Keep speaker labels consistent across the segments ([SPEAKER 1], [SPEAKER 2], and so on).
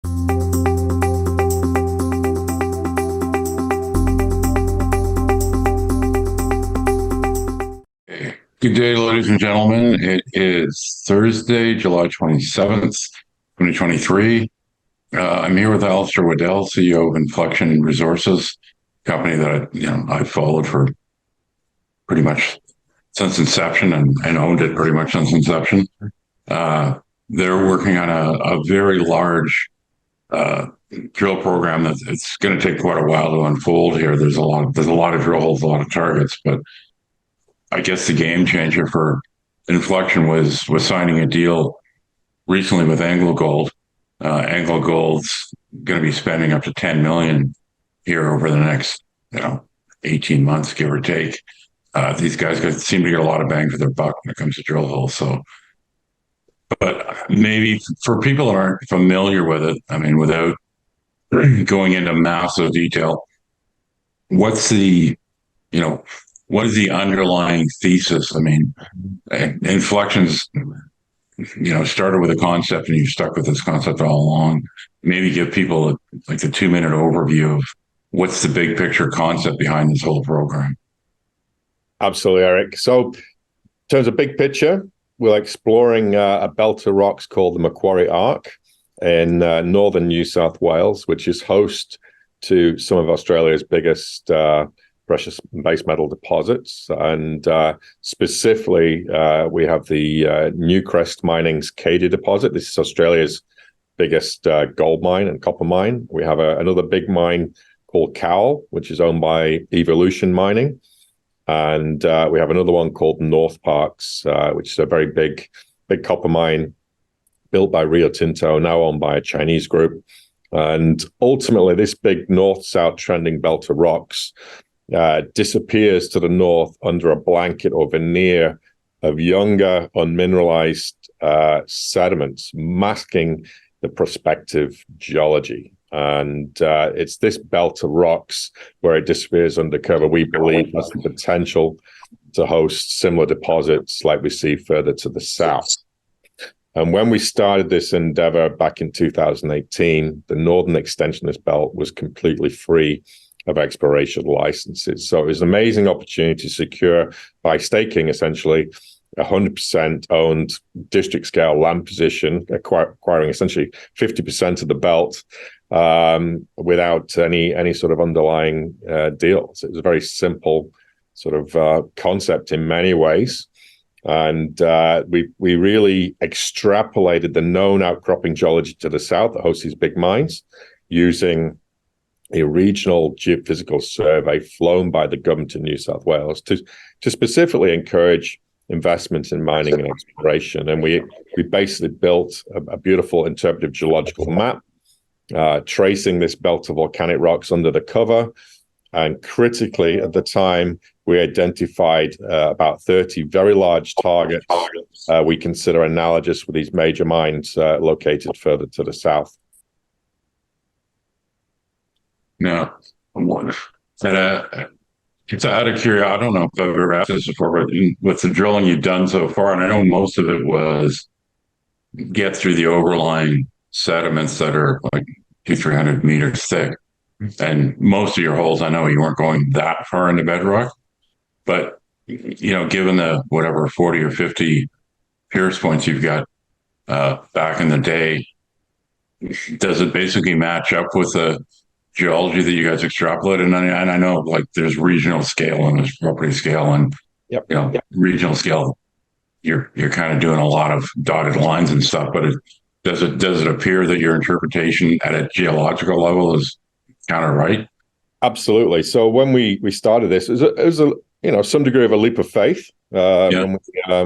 [SPEAKER 1] Good day, ladies and gentlemen. It is Thursday, July 27th, 2023. I'm here with Alistair Waddell, CEO of Inflection Resources, company that I've followed for pretty much since inception and owned it pretty much since inception. They're working on a very large drill program that it's going to take quite a while to unfold here. There's a lot of drill holes, a lot of targets, but I guess the game changer for Inflection was signing a deal recently with AngloGold. AngloGold's going to be spending up to $10 million here over the next 18 months, give or take. These guys seem to get a lot of bang for their buck when it comes to drill holes. So, but maybe for people that aren't familiar with it, I mean, without going into massive detail, what is the underlying thesis? I mean, Inflection's, started with a concept and you've stuck with this concept all along. Maybe give people a 2-minute overview of what's the big picture concept behind this whole program.
[SPEAKER 2] Absolutely, Eric. So in terms of big picture, we're exploring a belt of rocks called the Macquarie Arc in northern New South Wales, which is host to some of Australia's biggest precious base metal deposits. And specifically, we have the Newcrest Mining's Cadia deposit. This is Australia's biggest gold mine and copper mine. We have another big mine called Cowal, which is owned by Evolution Mining. And we have another one called North Parks, which is a very big copper mine built by Rio Tinto, now owned by a Chinese group. And ultimately, this big north-south trending belt of rocks disappears to the north under a blanket or veneer of younger, unmineralized sediments, masking the prospective geology. And it's this belt of rocks where it disappears under cover. We believe has the potential to host similar deposits like we see further to the south. And when we started this endeavor back in 2018, the northern extension of this belt was completely free of exploration licenses. So it was an amazing opportunity to secure, by staking essentially, 100% owned district scale land position, acquiring essentially 50% of the belt without any sort of underlying deals. It was a very simple sort of concept in many ways. And we really extrapolated the known outcropping geology to the south that hosts these big mines using a regional geophysical survey flown by the government of New South Wales to specifically encourage investments in mining and exploration. And we basically built a beautiful interpretive geological map, tracing this belt of volcanic rocks under the cover. And critically, at the time, we identified about 30 very large targets we consider analogous with these major mines located further to the south.
[SPEAKER 1] No, it's out of curiosity. I don't know if I've ever asked this before, but with the drilling you've done so far, and I know most of it was get through the overlying sediments that are like 200-300 meters thick. And most of your holes, I know you weren't going that far into bedrock, but given the whatever 40 or 50 pierce points you've got back in the day, does it basically match up with the geology that you guys extrapolate? And I know like there's regional scale and there's property scale, and regional scale, you're kind of doing a lot of dotted lines and stuff, but does it appear that your interpretation at a geological level is kind of right?
[SPEAKER 2] Absolutely. So when we started this, it was some degree of a leap of faith when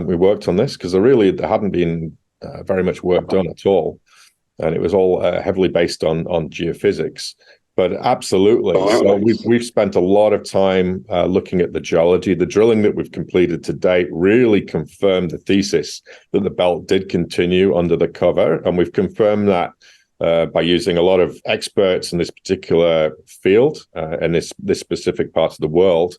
[SPEAKER 2] we worked on this, because there hadn't been very much work done at all, and it was all heavily based on geophysics. But absolutely. So we've spent a lot of time looking at the geology. The drilling that we've completed to date really confirmed the thesis that the belt did continue under the cover. And we've confirmed that by using a lot of experts in this particular field and this specific part of the world.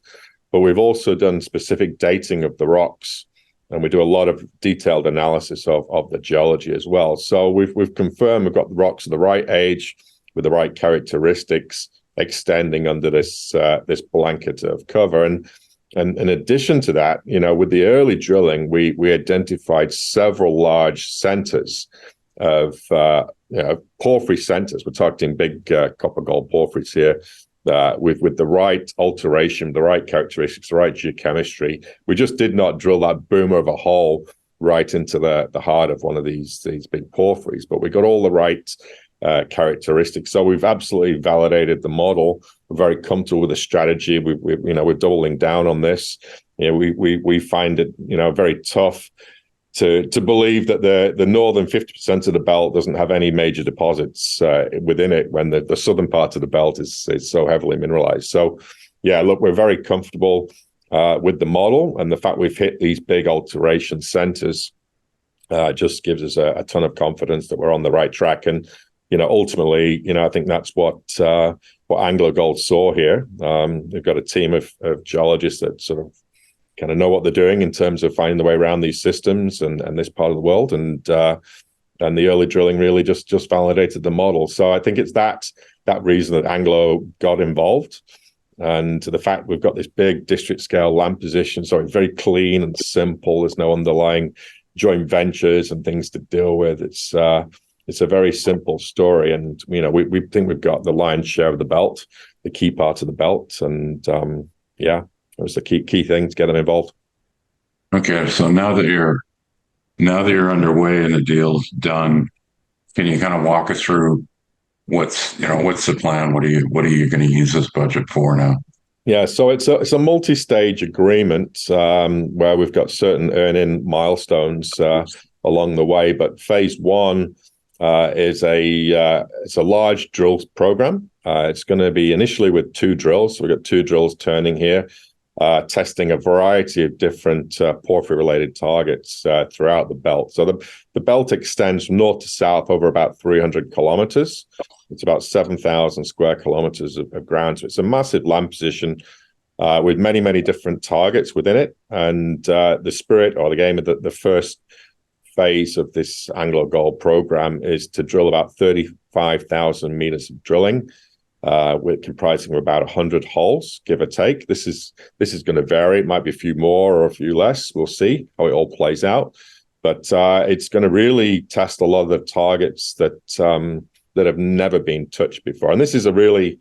[SPEAKER 2] But we've also done specific dating of the rocks and we do a lot of detailed analysis of the geology as well. So we've confirmed we've got the rocks of the right age with the right characteristics extending under this blanket of cover. And in addition to that, with the early drilling, we identified several large centers of porphyry centers. We're talking big copper gold porphyries here. With the right alteration, the right characteristics, the right geochemistry. We just did not drill that boomer of a hole right into the heart of one of these big porphyries, but we got all the right characteristics. So we've absolutely validated the model. We're very comfortable with the strategy. We're doubling down on this. We find it very tough to believe that the northern 50% of the belt doesn't have any major deposits within it when the southern part of the belt is so heavily mineralized. So, yeah, look, we're very comfortable with the model, and the fact we've hit these big alteration centers just gives us a ton of confidence that we're on the right track. And, ultimately, I think that's what AngloGold saw here. They've got a team of geologists that sort of kind of know what they're doing in terms of finding the way around these systems and this part of the world. And the early drilling really just validated the model. So I think it's that reason that Anglo got involved. And the fact we've got this big district scale land position, so it's very clean and simple. There's no underlying joint ventures and things to deal with. It's a very simple story. And, we think we've got the lion's share of the belt, the key part of the belt. And it was the key thing to get them involved.
[SPEAKER 1] Okay, so now that you're underway and the deal's done, can you kind of walk us through what's the plan? What are you going to use this budget for now?
[SPEAKER 2] Yeah, so it's a multi-stage agreement where we've got certain earning milestones along the way. But phase one is it's a large drill program. It's going to be initially with 2 drills. So we've got 2 drills turning here. Testing a variety of different porphyry-related targets throughout the belt. So the belt extends from north to south over about 300 kilometers. It's about 7,000 square kilometers of ground. So it's a massive land position with many, many different targets within it. And the spirit or the game of the first phase of this AngloGold program is to drill about 35,000 meters of drilling. We're comprising of about 100 holes, give or take. This is going to vary. It might be a few more or a few less. We'll see how it all plays out. But it's going to really test a lot of the targets that have never been touched before. And this is a really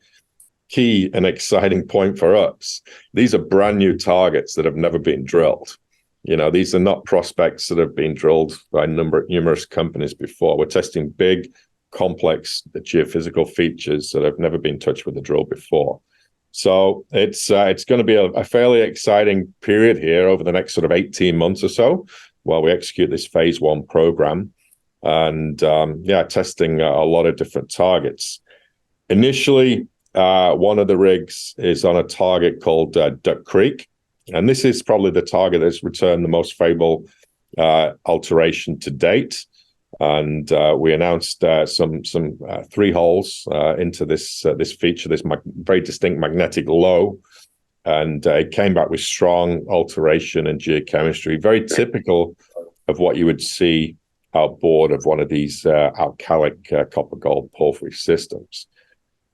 [SPEAKER 2] key and exciting point for us. These are brand new targets that have never been drilled. These are not prospects that have been drilled by numerous companies before. We're testing big, complex geophysical features that have never been touched with a drill before. So it's going to be a fairly exciting period here over the next sort of 18 months or so while we execute this phase one program and testing a lot of different targets. Initially, one of the rigs is on a target called Duck Creek, and this is probably the target that's returned the most favorable alteration to date. And we announced some 3 holes into this feature, this very distinct magnetic low, and it came back with strong alteration and geochemistry, very typical of what you would see outboard of one of these alkalic copper gold porphyry systems.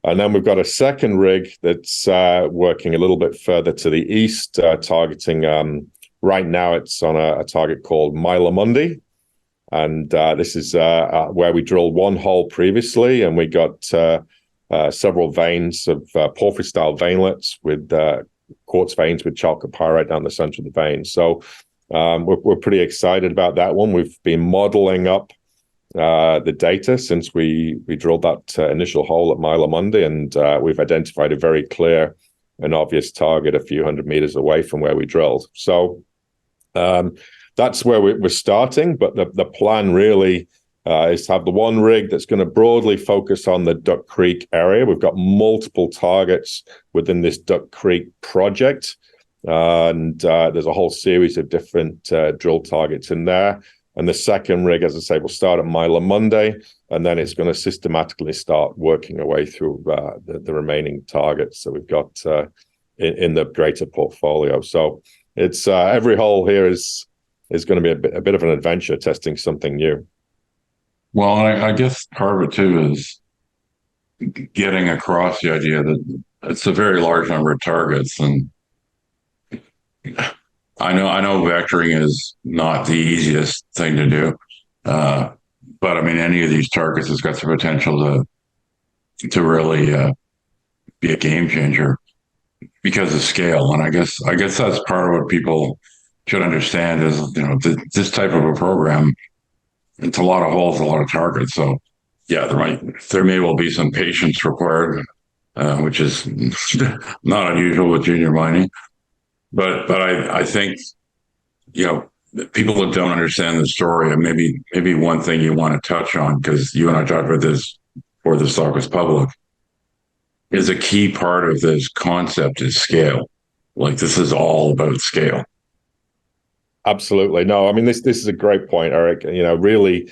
[SPEAKER 2] And then we've got a second rig that's working a little bit further to the east, targeting. Right now, it's on a target called Milamundi. And this is where we drilled 1 hole previously, and we got several veins of porphyry-style veinlets with quartz veins with chalcopyrite down the center of the vein. So we're pretty excited about that one. We've been modeling up the data since we drilled that initial hole at Milamundi, and we've identified a very clear and obvious target a few hundred meters away from where we drilled. So that's where we're starting, but the plan really is to have the one rig that's going to broadly focus on the Duck Creek area. We've got multiple targets within this Duck Creek project, and there's a whole series of different drill targets in there. And the second rig, as I say, will start at Milamundi, and then it's going to systematically start working our way through the remaining targets that we've got in the greater portfolio. So it's every hole here is is going to be a bit of an adventure testing something new.
[SPEAKER 1] Well, I guess part of it too is getting across the idea that it's a very large number of targets, and I know vectoring is not the easiest thing to do, but I mean any of these targets has got the potential to really be a game changer because of scale. And I guess that's part of what people should understand is this type of a program. It's a lot of holes, a lot of targets. So yeah, there may well be some patience required, which is not unusual with junior mining. But I think people that don't understand the story, and maybe one thing you want to touch on, because you and I talked about this before this talk was public, is a key part of this concept is scale. Like this is all about scale.
[SPEAKER 2] Absolutely. No, I mean, this is a great point, Eric. Really,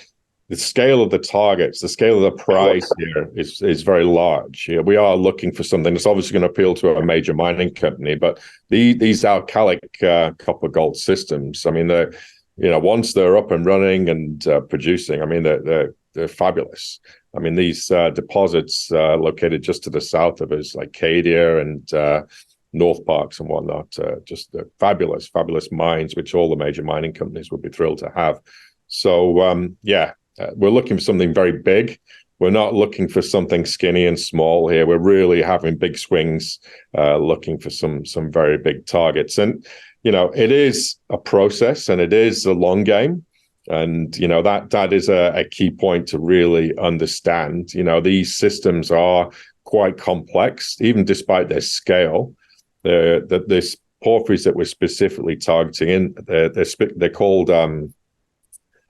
[SPEAKER 2] the scale of the targets, the scale of the prize here is very large. We are looking for something that's obviously going to appeal to a major mining company, but these alkalic copper gold systems, I mean, once they're up and running and producing, I mean, they're fabulous. I mean, these deposits located just to the south of us, like Cadia and North Parks and whatnot, just fabulous mines, which all the major mining companies would be thrilled to have. So, we're looking for something very big. We're not looking for something skinny and small here. We're really having big swings, looking for some very big targets. And, it is a process and it is a long game. And, that is a key point to really understand. These systems are quite complex, even despite their scale. This porphyries that we're specifically targeting they're called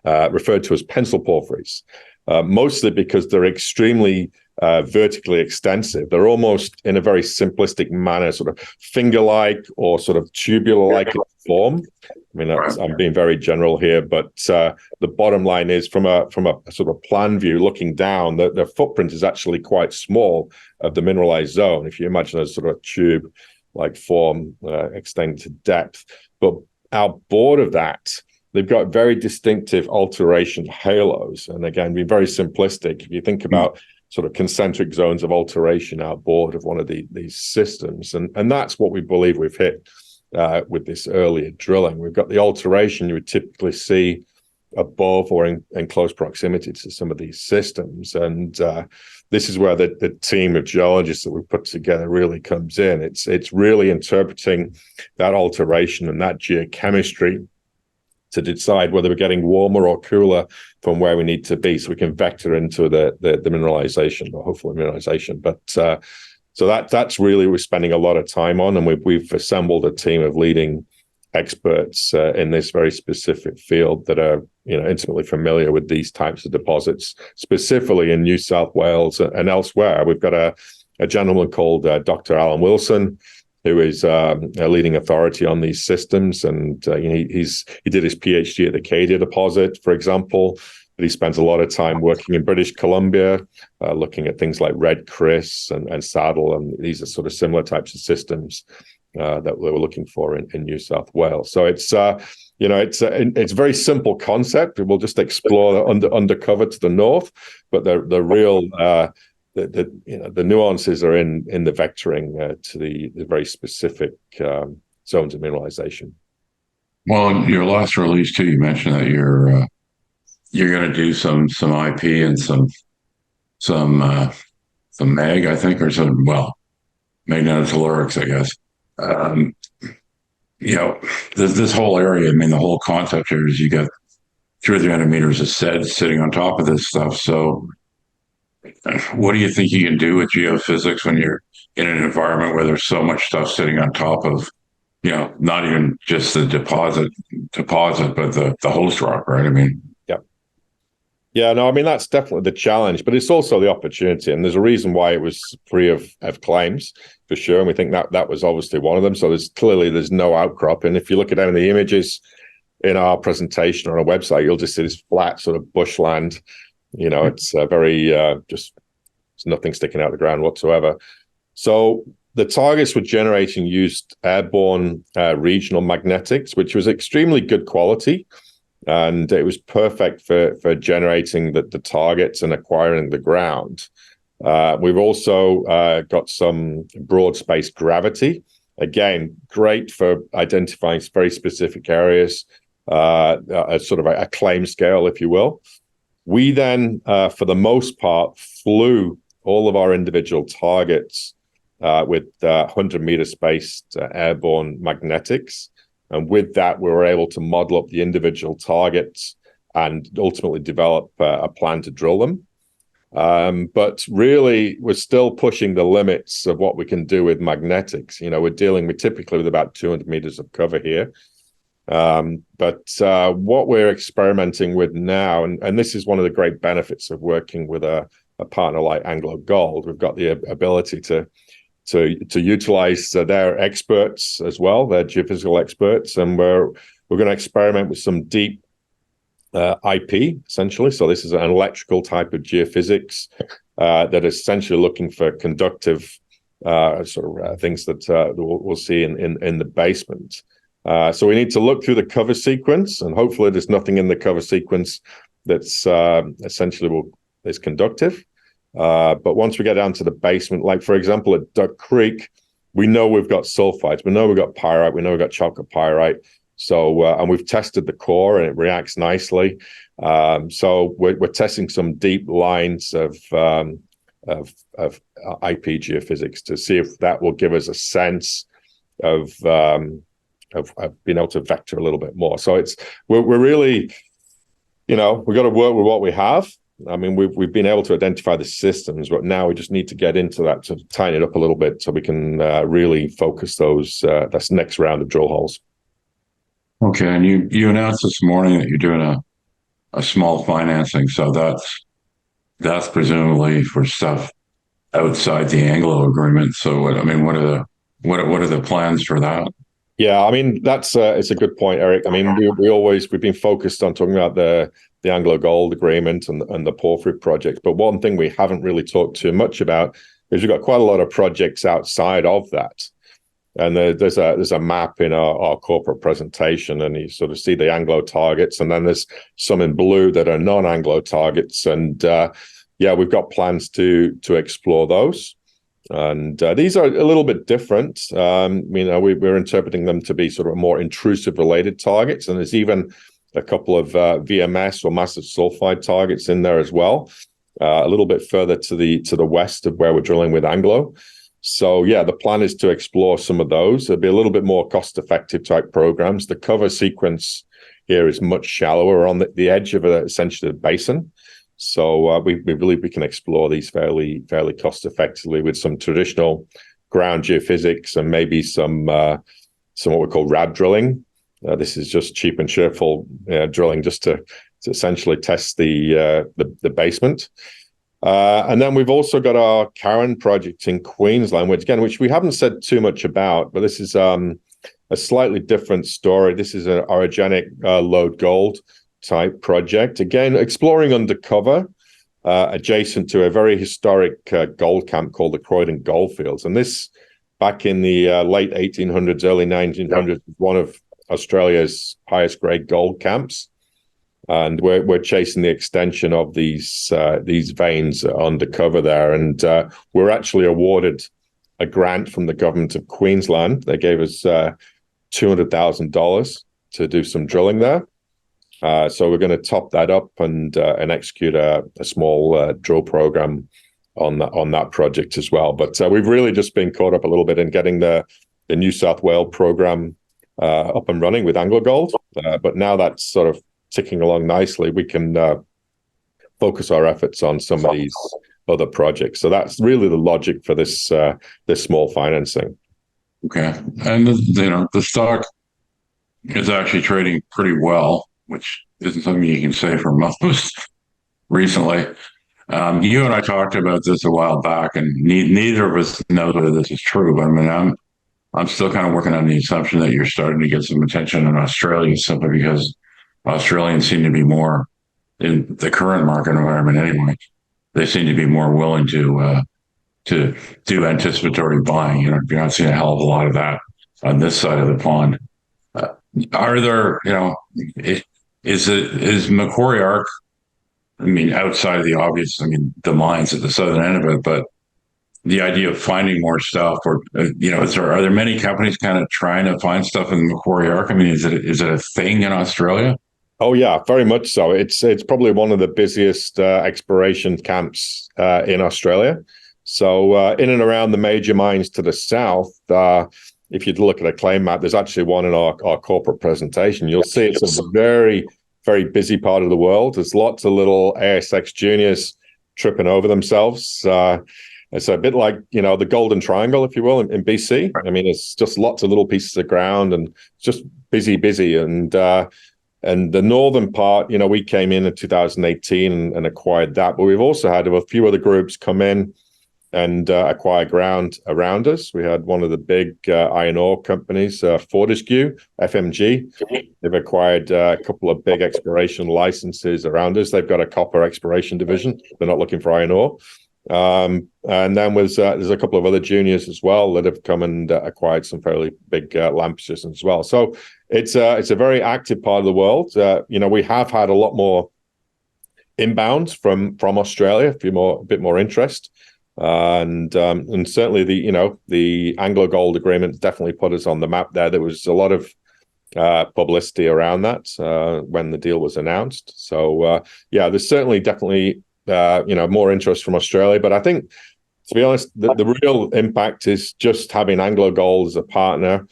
[SPEAKER 2] referred to as pencil porphyries, mostly because they're extremely vertically extensive. They're almost in a very simplistic manner, sort of finger-like or sort of tubular-like form. I mean, I'm being very general here, but the bottom line is from a sort of plan view looking down, the footprint is actually quite small of the mineralized zone. If you imagine a sort of tube-like form extending to depth, but outboard of that, they've got very distinctive alteration halos. And again, being very simplistic, if you think about sort of concentric zones of alteration outboard of one of these systems, and that's what we believe we've hit with this earlier drilling. We've got the alteration you would typically see above or in close proximity to some of these systems. And this is where the team of geologists that we've put together really comes in. It's really interpreting that alteration and that geochemistry to decide whether we're getting warmer or cooler from where we need to be, so we can vector into the mineralization, or hopefully mineralization. But so that's really we're spending a lot of time on, and we've assembled a team of leading experts in this very specific field that are intimately familiar with these types of deposits, specifically in New South Wales and elsewhere. We've got a gentleman called Dr. Alan Wilson, who is a leading authority on these systems. And he did his PhD at the Cadia deposit, for example. But he spends a lot of time working in British Columbia, looking at things like Red Chris and Saddle. And these are sort of similar types of systems that we were looking for in New South Wales. So it's a very simple concept. We'll just explore undercover to the north, but the real the nuances are in the vectoring to the very specific zones of mineralization.
[SPEAKER 1] Well, in your last release too, you mentioned that you're going to do some IP and some mag, I think, or some magnetotellurics, I guess. This whole area. I mean, the whole concept here is you got 200 or 300 meters of sedge sitting on top of this stuff. So what do you think you can do with geophysics when you're in an environment where there's so much stuff sitting on top of, not even just the deposit, but the host rock, right? I mean,
[SPEAKER 2] yeah, no, I mean, that's definitely the challenge, but it's also the opportunity. And there's a reason why it was free of claims, for sure. And we think that was obviously one of them. So there's no outcrop. And if you look at any of the images in our presentation on our website, you'll just see this flat sort of bushland. It's very there's nothing sticking out of the ground whatsoever. So the targets we're generating used airborne regional magnetics, which was extremely good quality. And it was perfect for generating the targets and acquiring the ground. We've also got some broad space gravity. Again, great for identifying very specific areas, sort of a claim scale, if you will. We then, for the most part, flew all of our individual targets with 100-meter spaced airborne magnetics. And with that, we were able to model up the individual targets and ultimately develop a plan to drill them. But really, we're still pushing the limits of what we can do with magnetics. We're dealing with typically with about 200 meters of cover here. But what we're experimenting with now, and this is one of the great benefits of working with a partner like AngloGold, we've got the ability to utilize their experts as well, their geophysical experts, and we're going to experiment with some deep IP, essentially. So this is an electrical type of geophysics that is essentially looking for conductive things that we'll see in the basement. So we need to look through the cover sequence, and hopefully there's nothing in the cover sequence that's essentially is conductive. But once we get down to the basement, like for example at Duck Creek, we know we've got sulfides, we know we've got pyrite, we know we've got chalcopyrite. So and we've tested the core and it reacts nicely. So we're testing some deep lines of IP geophysics to see if that will give us a sense of being able to vector a little bit more. So we're really, we've got to work with what we have. I mean, we've been able to identify the systems, but now we just need to get into that to tighten it up a little bit so we can really focus that's next round of drill holes.
[SPEAKER 1] Okay, and you announced this morning that you're doing a small financing, so that's presumably for stuff outside the Anglo agreement. So what are the plans for that?
[SPEAKER 2] Yeah, I mean it's a good point, Eric. I mean we've been focused on talking about the AngloGold agreement and the porphyry project, but one thing we haven't really talked too much about is we've got quite a lot of projects outside of that. And there's a map in our corporate presentation, and you sort of see the Anglo targets, and then there's some in blue that are non-Anglo targets. And we've got plans to explore those. And these are a little bit different. We're interpreting them to be sort of more intrusive related targets, and there's even a couple of VMS or massive sulfide targets in there as well, a little bit further to the west of where we're drilling with Anglo. So the plan is to explore some of those. There'll be a little bit more cost-effective type programs. The cover sequence here is much shallower on the edge of essentially the basin. So we believe we can explore these fairly cost-effectively with some traditional ground geophysics and maybe some what we call rad drilling. This is just cheap and cheerful drilling just to essentially test the basement. And then we've also got our Karen project in Queensland, which we haven't said too much about, but this is a slightly different story. This is an orogenic lode gold type project. Again, exploring undercover, adjacent to a very historic gold camp called the Croydon Goldfields. And this, back in the late 1800s, early 1900s, was one of Australia's highest grade gold camps. And we're chasing the extension of these veins undercover there. And we're actually awarded a grant from the government of Queensland. They gave us $200,000 to do some drilling there. So we're going to top that up and execute a small drill program on that project as well. But we've really just been caught up a little bit in getting the New South Wales program up and running with AngloGold. But now that's sort of ticking along nicely, we can focus our efforts on some of these other projects. So that's really the logic for this small financing.
[SPEAKER 1] Okay, and the stock is actually trading pretty well, which isn't something you can say for most recently. You and I talked about this a while back, and neither of us knows whether this is true. But I mean, I'm still kind of working on the assumption that you're starting to get some attention in Australia simply because Australians seem to be more, in the current market environment anyway, they seem to be more willing to to do anticipatory buying. You're not seeing a hell of a lot of that on this side of the pond. Uh, are there, is Macquarie Arc? I mean, outside of the obvious, I mean, the mines at the southern end of it, but the idea of finding more stuff, or are there many companies kind of trying to find stuff in the Macquarie Arc? I mean, is it a thing in Australia?
[SPEAKER 2] Oh yeah, very much so. It's probably one of the busiest exploration camps in Australia. So in and around the major mines to the south, if you look at a claim map, there's actually one in our corporate presentation. You'll see it's a very, very busy part of the world. There's lots of little ASX juniors tripping over themselves. It's a bit like, the Golden Triangle, if you will, in BC. I mean, it's just lots of little pieces of ground and just busy. And the northern part, we came in 2018 and acquired that. But we've also had a few other groups come in and acquire ground around us. We had one of the big iron ore companies, Fortescue, FMG. They've acquired a couple of big exploration licenses around us. They've got a copper exploration division. They're not looking for iron ore. And then there's a couple of other juniors as well that have come and acquired some fairly big land positions as well. So it's a very active part of the world. We have had a lot more inbounds from Australia, a bit more interest, and certainly the Anglo Gold agreement definitely put us on the map there. There was a lot of publicity around that when the deal was announced. So there's certainly definitely more interest from Australia. But I think, to be honest, the real impact is just having Anglo Gold as a partner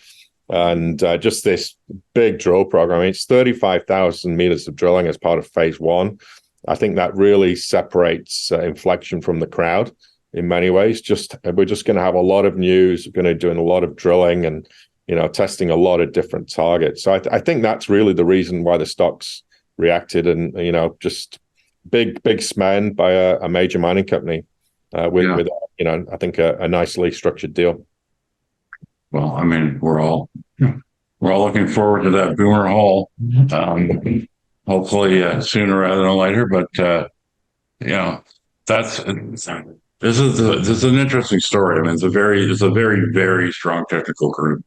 [SPEAKER 2] and just this big drill program. I mean, it's 35,000 meters of drilling as part of phase one. I think that really separates Inflection from the crowd in many ways. We're just going to have a lot of news. We're going to be doing a lot of drilling and, testing a lot of different targets. So I think that's really the reason why the stocks reacted and, just big spend by a major mining company with I think a nicely structured deal.
[SPEAKER 1] Well, I mean, we're all looking forward to that boomer haul. Hopefully sooner rather than later. But this is an interesting story. I mean, it's a very very strong technical group.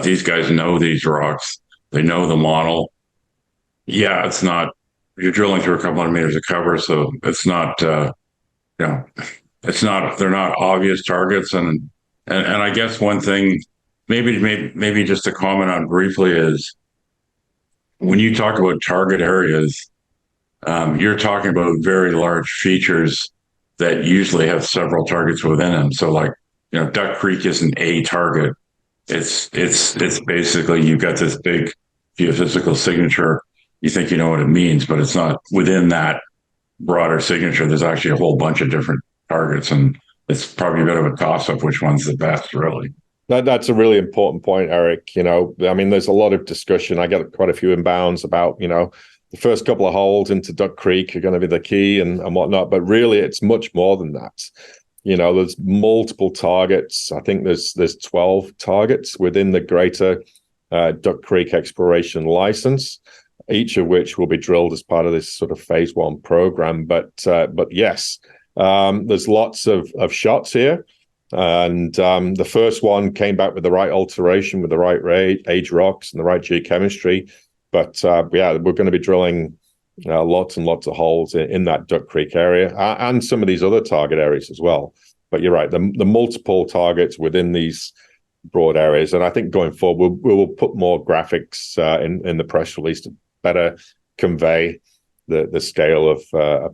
[SPEAKER 1] These guys know these rocks. They know the model. Yeah, it's not. You're drilling through a couple of meters of cover, so it's not. It's not. They're not obvious targets, and I guess one thing, maybe just to comment on briefly, is when you talk about target areas, you're talking about very large features that usually have several targets within them. So, like, Duck Creek isn't a target. It's basically you've got this big geophysical signature. You think you know what it means, but it's not within that broader signature. There's actually a whole bunch of different targets, and it's probably a bit of a toss-up which one's the best, really.
[SPEAKER 2] That's a really important point, Eric. I mean, there's a lot of discussion. I get quite a few inbounds about, the first couple of holes into Duck Creek are going to be the key and whatnot, but really it's much more than that. There's multiple targets. I think there's 12 targets within the greater Duck Creek exploration license, each of which will be drilled as part of this sort of phase one program. But yes, there's lots of shots here. And the first one came back with the right alteration, with the right age rocks and the right geochemistry. But we're going to be drilling lots and lots of holes in that Duck Creek area and some of these other target areas as well. But you're right, the multiple targets within these broad areas. And I think going forward, we will put more graphics in the press release to better convey the scale of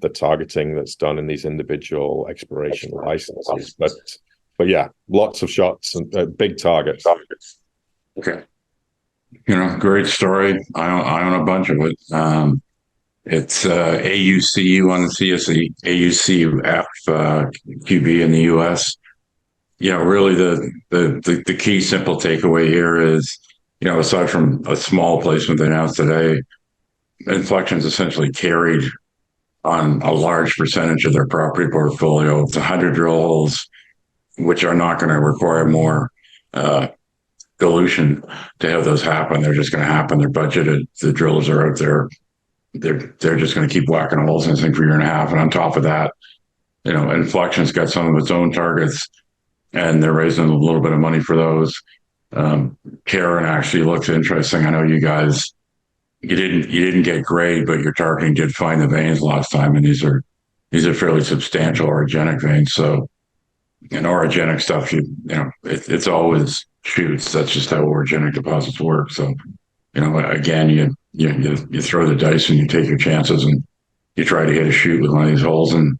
[SPEAKER 2] the targeting that's done in these individual exploration licenses. But yeah, lots of shots and big targets.
[SPEAKER 1] Okay. Great story. I own a bunch of it. It's AUCU on the CSE, AUCF QB in the US. Really the key simple takeaway here is, aside from a small placement they announced today, Inflection's essentially carried on a large percentage of their property portfolio. It's 100 drill holes, which are not going to require more dilution to have those happen. They're just going to happen. They're budgeted. The drillers are out there. They're just going to keep whacking holes in this thing for a year and a half. And on top of that, Inflection's got some of its own targets, and they're raising a little bit of money for those. Karen actually looks interesting. I know you didn't get grade, but your targeting did find the veins last time, and these are fairly substantial orogenic veins. So, and orogenic stuff, it's always shoots. That's just how orogenic deposits work. So, again, you throw the dice and you take your chances and you try to hit a shoot with one of these holes. And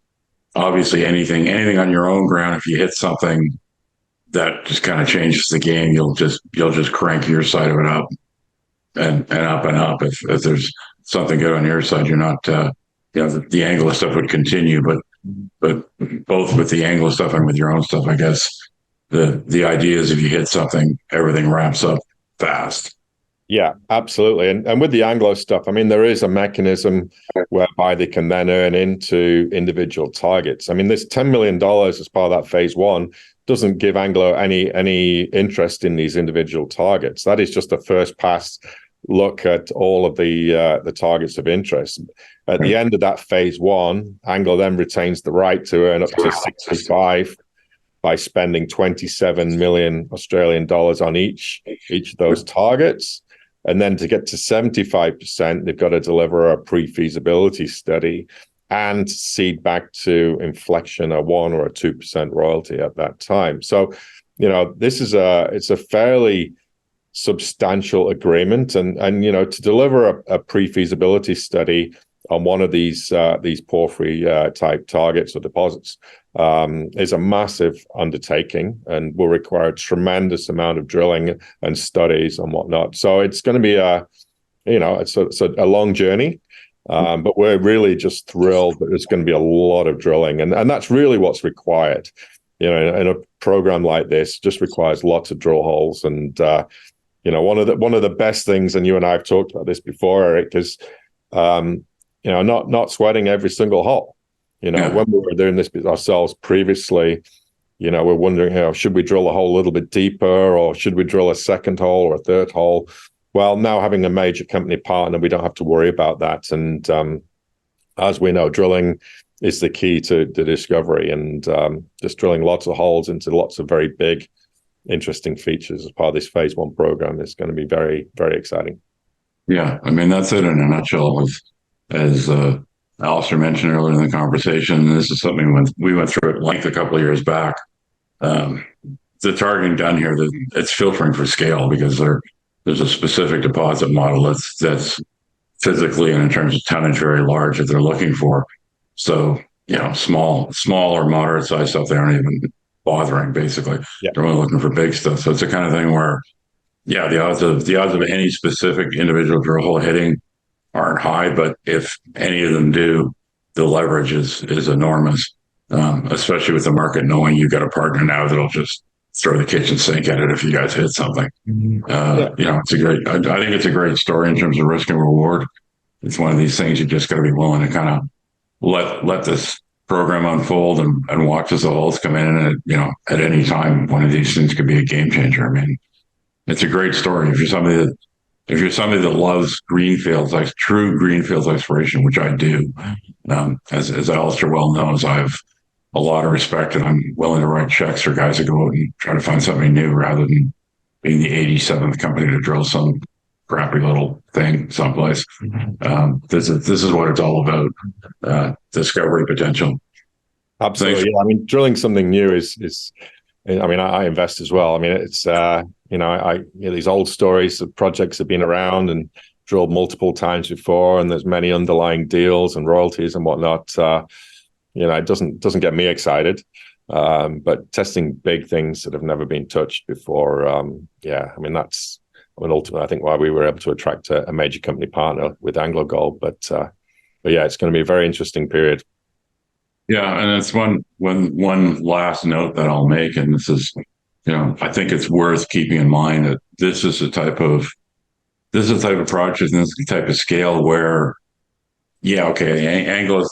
[SPEAKER 1] obviously, anything on your own ground, if you hit something that just kind of changes the game, you'll just crank your side of it up and up and up. If there's something good on your side, you're not, the angle of stuff would continue, but both with the angle of stuff and with your own stuff, I guess the idea is if you hit something, everything ramps up fast.
[SPEAKER 2] Yeah, absolutely. And with the Anglo stuff, I mean, there is a mechanism whereby they can then earn into individual targets. I mean, this $10 million as part of that phase one doesn't give Anglo any interest in these individual targets. That is just a first pass look at all of the targets of interest. At the end of that phase one, Anglo then retains the right to earn up to 65 by spending 27 million Australian dollars on each of those targets. And then to get to 75%, they've got to deliver a pre-feasibility study and cede back to Inflection a 1 or a 2% royalty at that time. So, this is it's a fairly substantial agreement, and to deliver a pre-feasibility study on one of these porphyry type targets or deposits is a massive undertaking and will require a tremendous amount of drilling and studies and whatnot. So it's going to be it's a long journey, but we're really just thrilled that there's going to be a lot of drilling, and that's really what's required. In a program like this, just requires lots of drill holes. And one of the best things, and you and I have talked about this before, Eric, is not sweating every single hole. When we were doing this ourselves previously, we're wondering, should we drill a hole a little bit deeper, or should we drill a second hole or a third hole? Well, now having a major company partner, we don't have to worry about that. And as we know, drilling is the key to the discovery, and just drilling lots of holes into lots of very big, interesting features as part of this phase one program is going to be very, very exciting.
[SPEAKER 1] Yeah, I mean, that's it in a nutshell. As Alistair mentioned earlier in the conversation, this is something we went through at length a couple of years back. The targeting done here, it's filtering for scale, because there's a specific deposit model that's physically and in terms of tonnage very large that they're looking for. So, small or moderate size stuff, they aren't even bothering, basically. Yeah. They're only looking for big stuff. So it's the kind of thing where, the odds of any specific individual drill hole hitting aren't high, but if any of them do, the leverage is enormous, especially with the market knowing you've got a partner now that'll just throw the kitchen sink at it if you guys hit something. It's I think it's a great story in terms of risk and reward. It's one of these things you just got to be willing to kind of let this program unfold and watch as the holes come in. And at any time, one of these things could be a game changer. I mean, it's a great story. If you're somebody that loves greenfields, like true greenfields exploration, which I do, as Alistair well knows, I have a lot of respect, and I'm willing to write checks for guys that go out and try to find something new rather than being the 87th company to drill some crappy little thing someplace. This is what it's all about: discovery potential.
[SPEAKER 2] Absolutely. Yeah. I mean, drilling something new is. I mean, I invest as well. I mean, it's these old stories of projects have been around and drilled multiple times before, and there's many underlying deals and royalties and whatnot. It doesn't get me excited. But testing big things that have never been touched before, ultimately, I think why we were able to attract a major company partner with AngloGold. But it's going to be a very interesting period.
[SPEAKER 1] Yeah, and it's one last note that I'll make, and this is, I think it's worth keeping in mind that this is the type of project and this is the type of scale where, Anglo's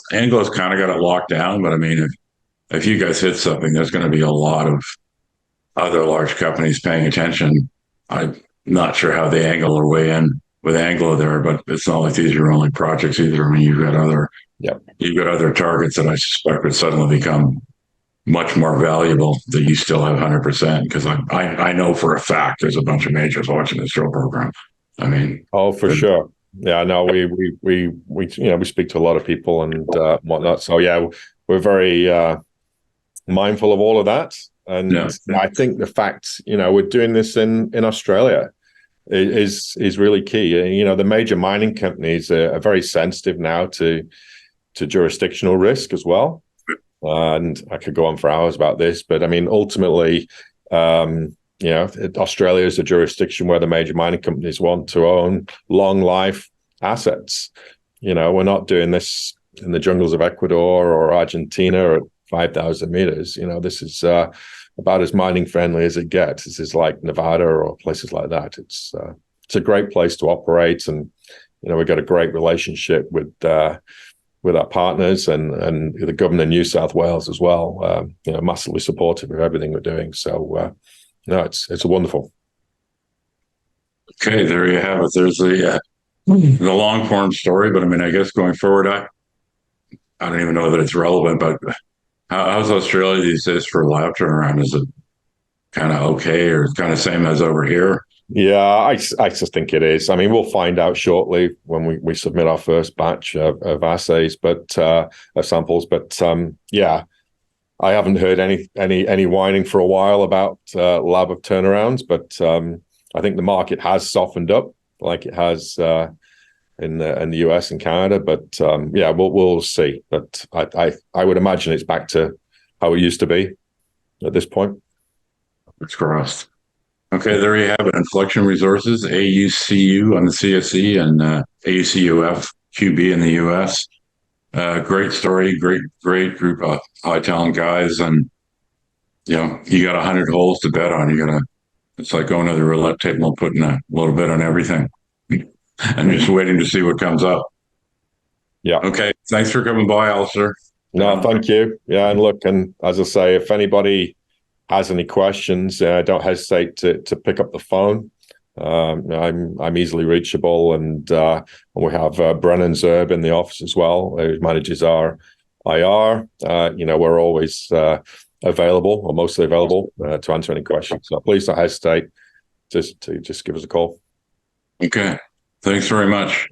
[SPEAKER 1] kind of got it locked down, but I mean, if you guys hit something, there's going to be a lot of other large companies paying attention. I'm not sure how they angle their way in with Anglo there, but it's not like these are your only projects either. I mean, you've got other
[SPEAKER 2] Yeah.
[SPEAKER 1] You've got other targets that I suspect would suddenly become much more valuable that you still have 100%, because I know for a fact there's a bunch of majors watching this drill program. I mean,
[SPEAKER 2] Oh, for sure. Yeah, no, we speak to a lot of people and whatnot. So yeah, we're very mindful of all of that. And
[SPEAKER 1] yeah,
[SPEAKER 2] I think the fact, we're doing this in Australia is really key. The major mining companies are very sensitive now to jurisdictional risk as well. And I could go on for hours about this, but I mean, ultimately, Australia is a jurisdiction where the major mining companies want to own long life assets. We're not doing this in the jungles of Ecuador or Argentina at 5,000 meters. This is about as mining friendly as it gets. This is like Nevada or places like that. It's a great place to operate, and we've got a great relationship with our partners and the government of New South Wales as well. Massively supportive of everything we're doing. So it's wonderful.
[SPEAKER 1] okay, there you have it. There's the long form story, but I mean, I guess going forward, I don't even know that it's relevant, but how's Australia these days for lab turnaround? Is it kind of okay, or kind of same as over here?
[SPEAKER 2] Yeah, I just think it is. I mean, we'll find out shortly when we submit our first batch of assays, but of samples. But yeah, I haven't heard any whining for a while about lab of turnarounds. But I think the market has softened up, like it has in the US and Canada. But yeah, we'll see. But I would imagine it's back to how it used to be at this point.
[SPEAKER 1] It's crossed. Okay, there you have it. Inflection Resources, AUCU on the CSE, and AUCUF QB in the US. Great story, great group of high talent guys, and you got 100 holes to bet on. It's like going to the roulette table and putting a little bit on everything, and just waiting to see what comes up.
[SPEAKER 2] Yeah.
[SPEAKER 1] Okay, thanks for coming by, Alistair.
[SPEAKER 2] No, thank you. Yeah, and look, and as I say, if anybody has any questions, don't hesitate to pick up the phone. I'm easily reachable, and we have Brennan Zerb in the office as well, who manages our IR. We're always available, or mostly available, to answer any questions. So please don't hesitate to just give us a call.
[SPEAKER 1] Okay, thanks very much.